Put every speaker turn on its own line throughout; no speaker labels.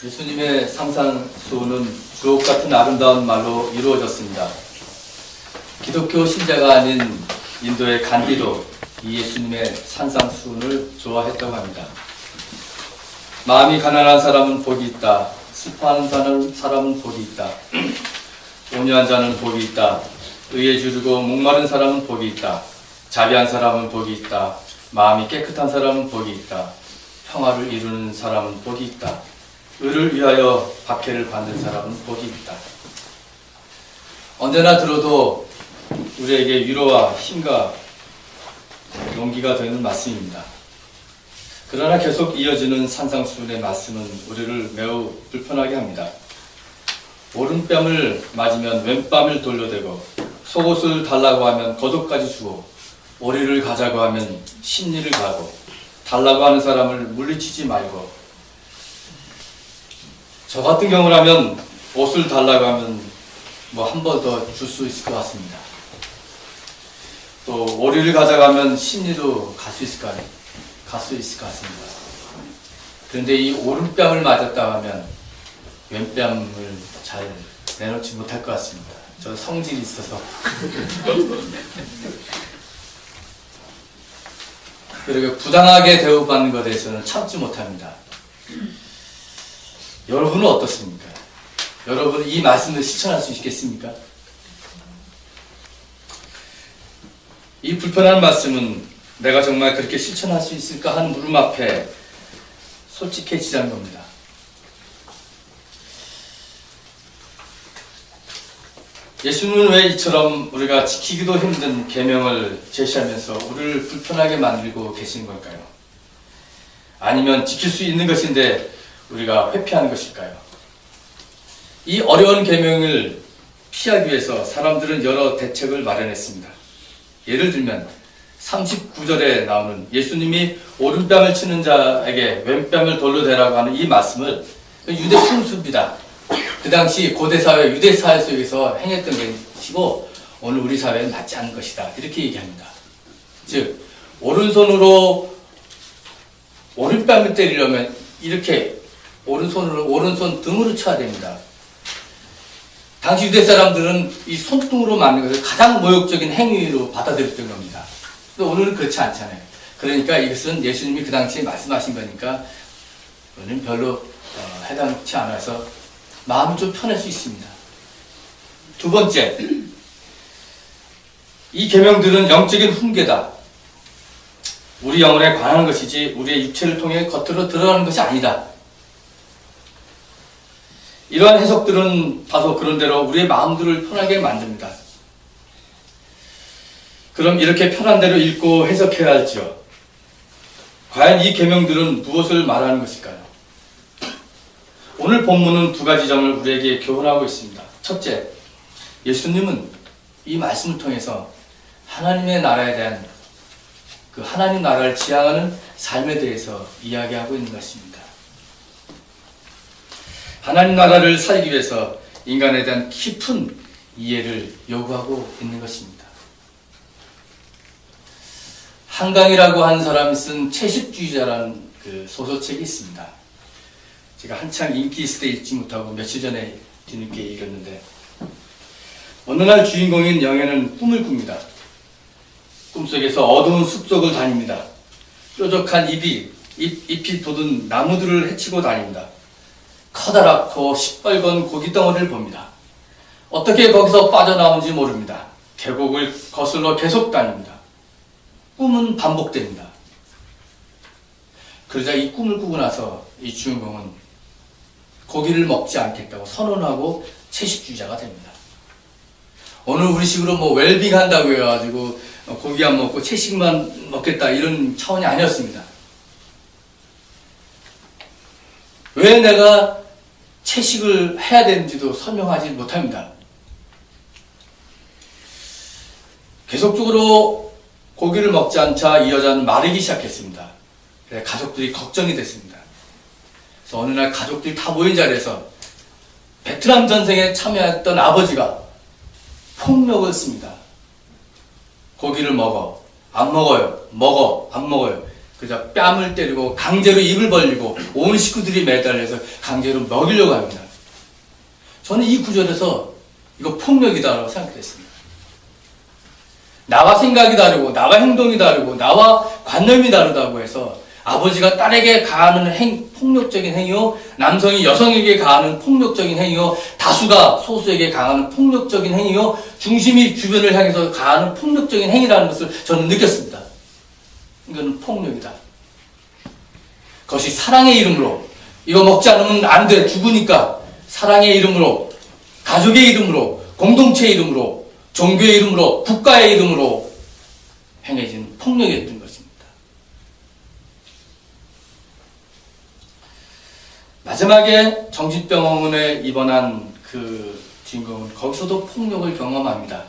예수님의 상상수는 주옥 같은 아름다운 말로 이루어졌습니다. 기독교 신자가 아닌 인도의 간디도 이 예수님의 산상수훈을 좋아했다고 합니다. 마음이 가난한 사람은 복이 있다. 슬퍼하는 사람은 복이 있다. 온유한 자는 복이 있다. 의에 주르고 목마른 사람은 복이 있다. 자비한 사람은 복이 있다. 마음이 깨끗한 사람은 복이 있다. 평화를 이루는 사람은 복이 있다. 의를 위하여 박해를 받는 사람은 복이 있다. 언제나 들어도 우리에게 위로와 힘과 용기가 되는 말씀입니다. 그러나 계속 이어지는 산상수훈의 말씀은 우리를 매우 불편하게 합니다. 오른뺨을 맞으면 왼뺨을 돌려대고, 속옷을 달라고 하면 겉옷까지 주고, 오리를 가자고 하면 심리를 가고, 달라고 하는 사람을 물리치지 말고, 저 같은 경우라면 옷을 달라고 하면 뭐 한 번 더 줄 수 있을 것 같습니다. 또 오리를 가자고 하면 심리도 갈 수 있을 것 같습니다. 그런데 이 오른뺨을 맞았다 하면 왼뺨을 잘 내놓지 못할 것 같습니다. 저 성질이 있어서. 그리고 부당하게 대우받는 것에 대해서는 참지 못합니다. 여러분은 어떻습니까? 여러분 이 말씀을 실천할 수 있겠습니까? 이 불편한 말씀은 내가 정말 그렇게 실천할 수 있을까 하는 물음 앞에 솔직해지자는 겁니다. 예수님은 왜 이처럼 우리가 지키기도 힘든 계명을 제시하면서 우리를 불편하게 만들고 계신 걸까요? 아니면 지킬 수 있는 것인데 우리가 회피하는 것일까요? 이 어려운 계명을 피하기 위해서 사람들은 여러 대책을 마련했습니다. 예를 들면 39절에 나오는 예수님이 오른뺨을 치는 자에게 왼뺨을 돌려대라고 하는 이 말씀을 유대 풍습이다. 그 당시 고대사회, 유대사회 속에서 행했던 것이고 오늘 우리 사회는 맞지 않은 것이다. 이렇게 얘기합니다. 즉 오른손으로 오른뺨을 때리려면 이렇게 오른손 등으로 쳐야 됩니다. 당시 유대 사람들은 이 손등으로 맞는 것을 가장 모욕적인 행위로 받아들였던 겁니다. 근데 오늘은 그렇지 않잖아요. 그러니까 이것은 예수님이 그 당시에 말씀하신 거니까 오늘은 별로 해당치 않아서 마음이 좀 편할 수 있습니다. 두 번째, 이 계명들은 영적인 훈계다. 우리 영혼에 관한 것이지 우리의 육체를 통해 겉으로 드러나는 것이 아니다. 이러한 해석들은 다소 그런대로 우리의 마음들을 편하게 만듭니다. 그럼 이렇게 편한 대로 읽고 해석해야 할지요. 과연 이 계명들은 무엇을 말하는 것일까요? 오늘 본문은 두 가지 점을 우리에게 교훈하고 있습니다. 첫째, 예수님은 이 말씀을 통해서 하나님의 나라에 대한 그 하나님 나라를 지향하는 삶에 대해서 이야기하고 있는 것입니다. 하나님 나라를 살기 위해서 인간에 대한 깊은 이해를 요구하고 있는 것입니다. 한강이라고 하는 사람이 쓴 채식주의자라는 그 소설책이 있습니다. 제가 한창 인기 있을 때 읽지 못하고 며칠 전에 뒤늦게 읽었는데 어느 날 주인공인 영애는 꿈을 꿉니다. 꿈속에서 어두운 숲속을 다닙니다. 뾰족한 잎이 돋은 나무들을 헤치고 다닙니다. 커다랗고 시뻘건 고깃덩어리를 봅니다. 어떻게 거기서 빠져나온지 모릅니다. 계곡을 거슬러 계속 다닙니다. 꿈은 반복됩니다. 그러자 이 꿈을 꾸고 나서 이 주인공은 고기를 먹지 않겠다고 선언하고 채식주의자가 됩니다. 오늘 우리식으로 뭐 웰빙 한다고 해가지고 고기 안 먹고 채식만 먹겠다 이런 차원이 아니었습니다. 왜 내가 채식을 해야 되는지도 설명하지 못합니다. 계속적으로 고기를 먹지 않자 이 여자는 마르기 시작했습니다. 그래서 가족들이 걱정이 됐습니다. 그래서 어느 날 가족들이 다 모인 자리에서 베트남 전쟁에 참여했던 아버지가 폭력을 씁니다. 고기를 먹어, 안 먹어요, 먹어, 안 먹어요. 그저 뺨을 때리고 강제로 입을 벌리고 온 식구들이 매달려서 강제로 먹이려고 합니다. 저는 이 구절에서 이거 폭력이다라고 생각했습니다. 나와 생각이 다르고 나와 행동이 다르고 나와 관념이 다르다고 해서 아버지가 딸에게 가하는 폭력적인 행위요, 남성이 여성에게 가하는 폭력적인 행위요, 다수가 소수에게 가하는 폭력적인 행위요, 중심이 주변을 향해서 가하는 폭력적인 행위라는 것을 저는 느꼈습니다. 이거는 폭력이다. 그것이 사랑의 이름으로, 이거 먹지 않으면 안 돼, 죽으니까 사랑의 이름으로, 가족의 이름으로, 공동체의 이름으로, 종교의 이름으로, 국가의 이름으로 행해진 폭력이었던 것입니다. 마지막에 정신병원에 입원한 그 주인공은 거기서도 폭력을 경험합니다.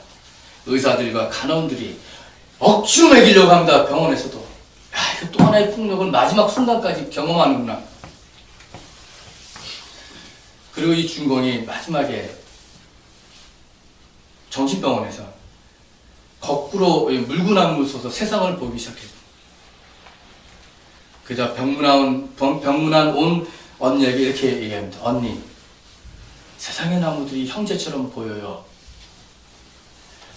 의사들과 간호원들이 억지로 먹이려고 합니다. 병원에서도. 야, 이거 또 하나의 폭력을 마지막 순간까지 경험하는구나. 그리고 이 주인공이 마지막에 정신병원에서 거꾸로 물구나무를 서서 세상을 보기 시작했습니다. 그저 병문안 온 언니에게 이렇게 얘기합니다. 언니, 세상의 나무들이 형제처럼 보여요.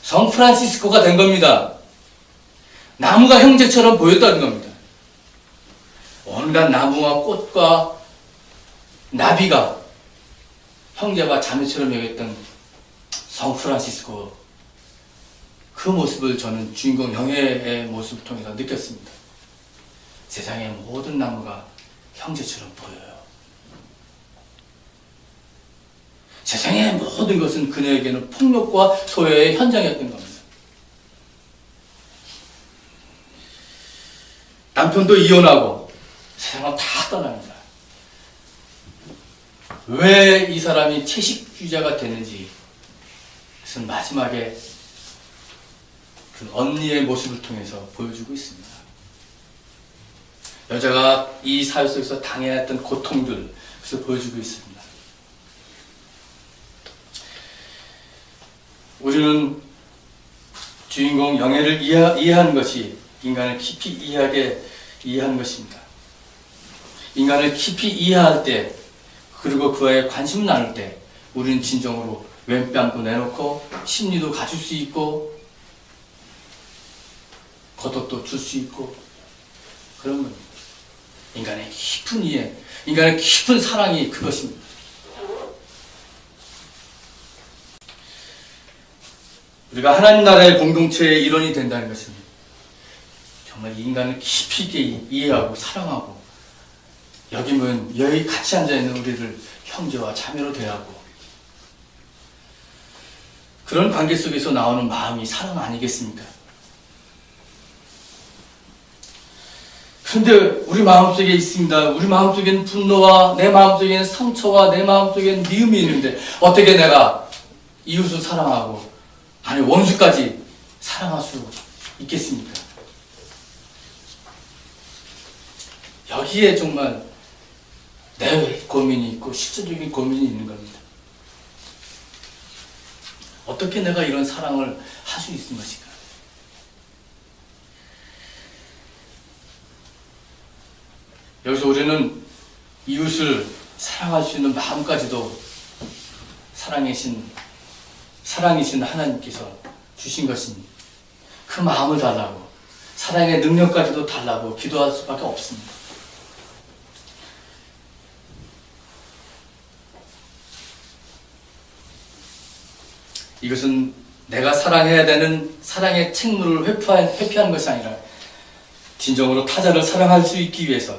성프란시스코가 된 겁니다. 나무가 형제처럼 보였다는 겁니다. 온갖 나무와 꽃과 나비가 형제와 자매처럼 여겼던 성프란시스코, 그 모습을 저는 주인공 영예의 모습을 통해서 느꼈습니다. 세상의 모든 나무가 형제처럼 보여요. 세상의 모든 것은 그녀에게는 폭력과 소외의 현장이었던 겁니다. 남편도 이혼하고 세상을 다 떠납니다. 왜 이 사람이 채식주의자가 됐는지, 그것은 마지막에 그 언니의 모습을 통해서 보여주고 있습니다. 여자가 이 사회 속에서 당해야 했던 고통들, 그것을 보여주고 있습니다. 우리는 주인공 영예를 이해하는 것이 인간을 깊이 이해하는 것입니다. 인간을 깊이 이해할 때, 그리고 그와의 관심을 나눌 때, 우리는 진정으로 왼뺨도 내놓고 심리도 가질 수 있고 겉옷도 줄 수 있고 그런 겁니다. 인간의 깊은 이해, 인간의 깊은 사랑이 그것입니다. 우리가 하나님 나라의 공동체의 일원이 된다는 것은 정말 인간을 깊이 있게 이해하고 사랑하고 여기면 여기 같이 앉아있는 우리를 형제와 자매로 대하고 그런 관계 속에서 나오는 마음이 사랑 아니겠습니까? 그런데 우리 마음속에 있습니다. 우리 마음속에는 분노와 내 마음속에는 상처와 내 마음속에는 미움이 있는데 어떻게 내가 이웃을 사랑하고 아니 원수까지 사랑할 수 있겠습니까? 여기에 정말 내 고민이 있고 실제적인 고민이 있는 겁니다. 어떻게 내가 이런 사랑을 할 수 있는 것인가? 여기서 우리는 이웃을 사랑할 수 있는 마음까지도 사랑이신 하나님께서 주신 것입니다. 그 마음을 달라고, 사랑의 능력까지도 달라고 기도할 수밖에 없습니다. 이것은 내가 사랑해야 되는 사랑의 책무를 회피하는 것이 아니라 진정으로 타자를 사랑할 수 있기 위해서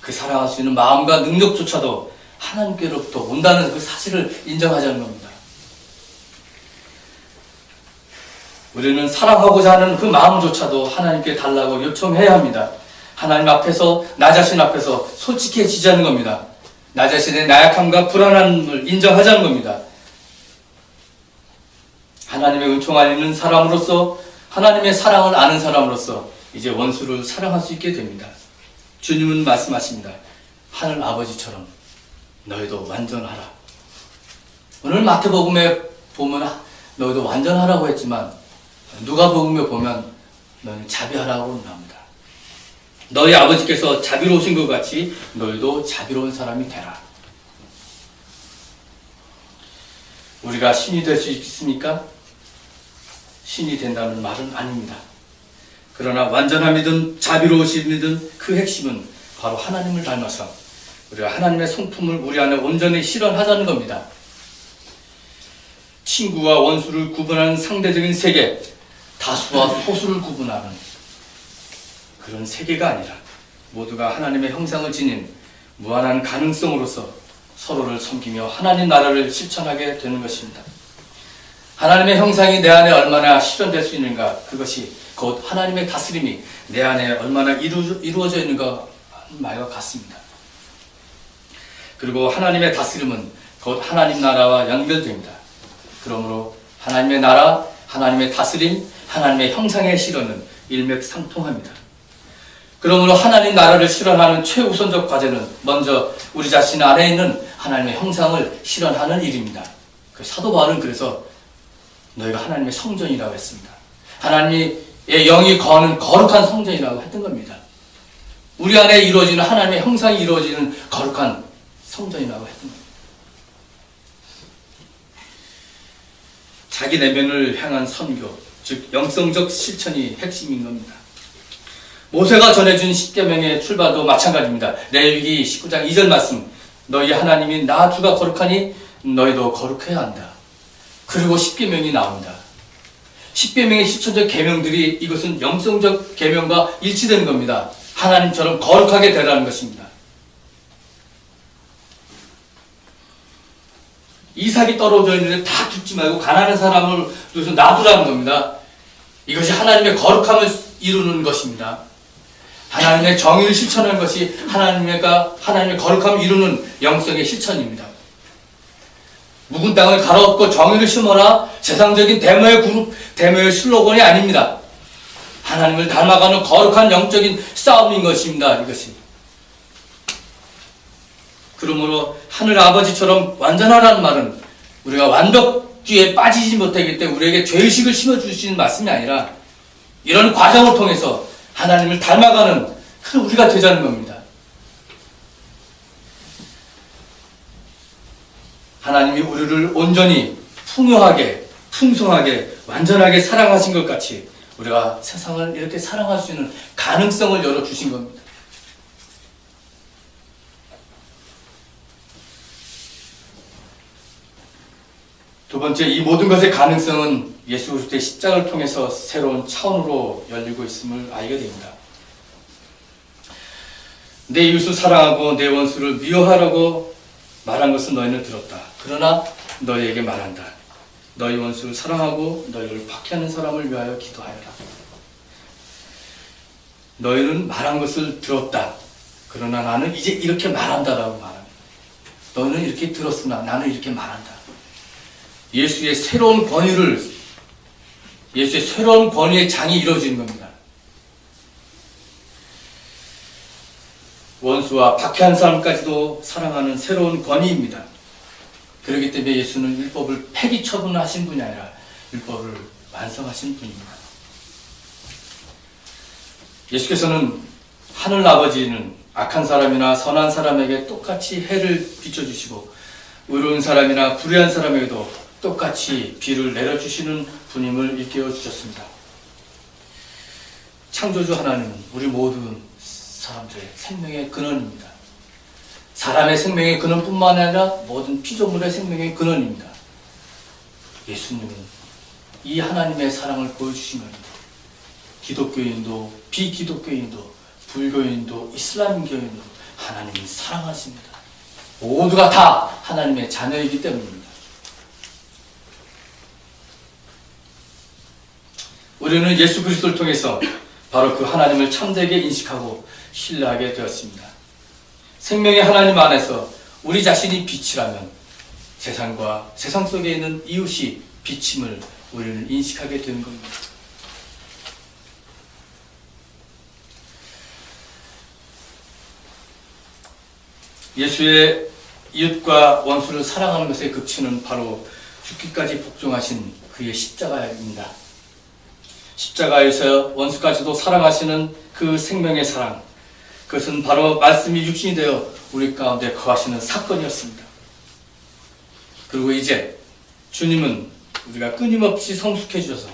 그 사랑할 수 있는 마음과 능력조차도 하나님께로부터 온다는 그 사실을 인정하자는 겁니다. 우리는 사랑하고자 하는 그 마음조차도 하나님께 달라고 요청해야 합니다. 하나님 앞에서, 나 자신 앞에서 솔직해지자는 겁니다. 나 자신의 나약함과 불안함을 인정하자는 겁니다. 하나님의 은총 안에 있는 사람으로서, 하나님의 사랑을 아는 사람으로서 이제 원수를 사랑할 수 있게 됩니다. 주님은 말씀하십니다. 하늘 아버지처럼 너희도 완전하라. 오늘 마태복음에 보면 너희도 완전하라고 했지만 누가복음에 보면 너희는 자비하라고 나옵니다. 너희 아버지께서 자비로우신 것 같이 너희도 자비로운 사람이 되라. 우리가 신이 될 수 있습니까? 신이 된다는 말은 아닙니다. 그러나 완전함이든 자비로우심이든 그 핵심은 바로 하나님을 닮아서 우리가 하나님의 성품을 우리 안에 온전히 실현하자는 겁니다. 친구와 원수를 구분하는 상대적인 세계, 다수와 소수를 구분하는 그런 세계가 아니라 모두가 하나님의 형상을 지닌 무한한 가능성으로서 서로를 섬기며 하나님 나라를 실천하게 되는 것입니다. 하나님의 형상이 내 안에 얼마나 실현될 수 있는가, 그것이 곧 하나님의 다스림이 내 안에 얼마나 이루어져 있는가 하는 말과 같습니다. 그리고 하나님의 다스림은 곧 하나님 나라와 연결됩니다. 그러므로 하나님의 나라, 하나님의 다스림, 하나님의 형상의 실현은 일맥상통합니다. 그러므로 하나님 나라를 실현하는 최우선적 과제는 먼저 우리 자신 안에 있는 하나님의 형상을 실현하는 일입니다. 사도 바울은 그래서 너희가 하나님의 성전이라고 했습니다. 하나님의 영이 거하는 거룩한 성전이라고 했던 겁니다. 우리 안에 이루어지는 하나님의 형상이 이루어지는 거룩한 성전이라고 했던 겁니다. 자기 내면을 향한 선교, 즉 영성적 실천이 핵심인 겁니다. 모세가 전해준 십계명의 출발도 마찬가지입니다. 레위기 19장 2절 말씀, 너희 하나님이 나 주가 거룩하니 너희도 거룩해야 한다. 그리고 십계명이 나옵니다. 십계명의 실천적 계명들이 이것은 영성적 계명과 일치되는 겁니다. 하나님처럼 거룩하게 되라는 것입니다. 이삭이 떨어져 있는데 다 죽지 말고 가난한 사람을 위해서 놔두라는 겁니다. 이것이 하나님의 거룩함을 이루는 것입니다. 하나님의 정의를 실천하는 것이 하나님의 거룩함을 이루는 영성의 실천입니다. 묵은 땅을 갈아엎고 정의를 심어라, 세상적인 데모의 슬로건이 아닙니다. 하나님을 닮아가는 거룩한 영적인 싸움인 것입니다. 이것이. 그러므로 하늘 아버지처럼 완전하라는 말은 우리가 완벽주의에 빠지지 못하기 때문에 우리에게 죄의식을 심어주시는 말씀이 아니라 이런 과정을 통해서 하나님을 닮아가는 그런 우리가 되자는 겁니다. 하나님이 우리를 온전히 풍요하게, 풍성하게, 완전하게 사랑하신 것 같이 우리가 세상을 이렇게 사랑할 수 있는 가능성을 열어주신 겁니다. 두 번째, 이 모든 것의 가능성은 예수 그리스도의 십자가를 통해서 새로운 차원으로 열리고 있음을 알게 됩니다. 내 이웃을 사랑하고 내 원수를 미워하라고 말한 것은 너희는 들었다. 그러나 너희에게 말한다. 너희 원수를 사랑하고 너희를 박해하는 사람을 위하여 기도하여라. 너희는 말한 것을 들었다. 그러나 나는 이제 이렇게 말한다라고 말합니다. 너희는 이렇게 들었으나 나는 이렇게 말한다. 예수의 새로운 권위의 장이 이루어지는 겁니다. 원수와 박해한 사람까지도 사랑하는 새로운 권위입니다. 그렇기 때문에 예수는 율법을 폐기 처분하신 분이 아니라 율법을 완성하신 분입니다. 예수께서는 하늘 아버지는 악한 사람이나 선한 사람에게 똑같이 해를 비춰주시고 의로운 사람이나 불의한 사람에게도 똑같이 비를 내려주시는 분임을 일깨워 주셨습니다. 창조주 하나님은 우리 모든 사람들의 생명의 근원입니다. 사람의 생명의 근원뿐만 아니라 모든 피조물의 생명의 근원입니다. 예수님은 이 하나님의 사랑을 보여주신 겁니다. 기독교인도 비기독교인도 불교인도 이슬람교인도 하나님은 사랑하십니다. 모두가 다 하나님의 자녀이기 때문입니다. 우리는 예수 그리스도를 통해서 바로 그 하나님을 참되게 인식하고 신뢰하게 되었습니다. 생명의 하나님 안에서 우리 자신이 빛이라면 세상과 세상 속에 있는 이웃이 빛임을 우리는 인식하게 되는 겁니다. 예수의 이웃과 원수를 사랑하는 것의 극치는 바로 죽기까지 복종하신 그의 십자가입니다. 십자가에서 원수까지도 사랑하시는 그 생명의 사랑, 그것은 바로 말씀이 육신이 되어 우리 가운데 거하시는 사건이었습니다. 그리고 이제 주님은 우리가 끊임없이 성숙해져서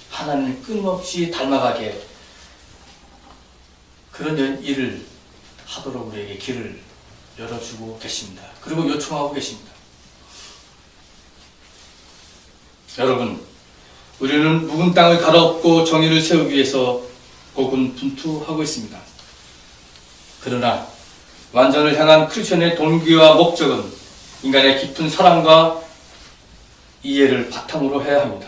하나님을 끊임없이 닮아가게 그런 일을 하도록 우리에게 길을 열어주고 계십니다. 그리고 요청하고 계십니다. 여러분, 우리는 묵은 땅을 갈아엎고 정의를 세우기 위해서 고군분투하고 있습니다. 그러나 완전을 향한 크리스천의 동기와 목적은 인간의 깊은 사랑과 이해를 바탕으로 해야 합니다.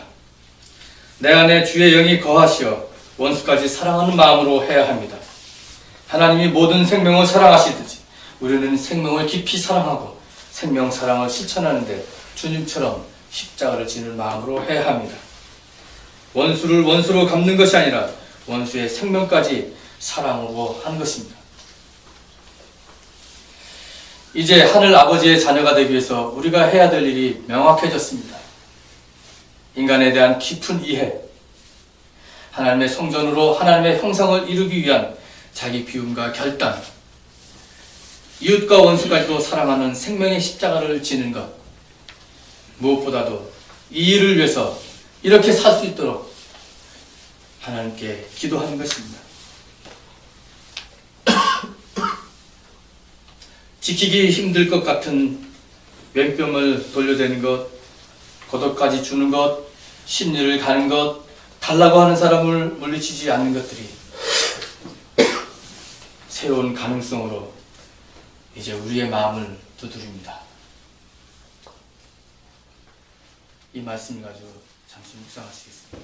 내 안에 주의 영이 거하시어 원수까지 사랑하는 마음으로 해야 합니다. 하나님이 모든 생명을 사랑하시듯이 우리는 생명을 깊이 사랑하고 생명 사랑을 실천하는데 주님처럼 십자가를 지는 마음으로 해야 합니다. 원수를 원수로 갚는 것이 아니라 원수의 생명까지 사랑으로 하는 것입니다. 이제 하늘 아버지의 자녀가 되기 위해서 우리가 해야 될 일이 명확해졌습니다. 인간에 대한 깊은 이해, 하나님의 성전으로 하나님의 형상을 이루기 위한 자기 비움과 결단, 이웃과 원수까지도 사랑하는 생명의 십자가를 지는 것, 무엇보다도 이 일을 위해서 이렇게 살 수 있도록 하나님께 기도하는 것입니다. 지키기 힘들 것 같은 왼뼘을 돌려대는 것, 고독까지 주는 것, 심리를 가는 것, 달라고 하는 사람을 물리치지 않는 것들이 새로운 가능성으로 이제 우리의 마음을 두드립니다. 이 말씀을 가지고 잠시 묵상하시겠습니다.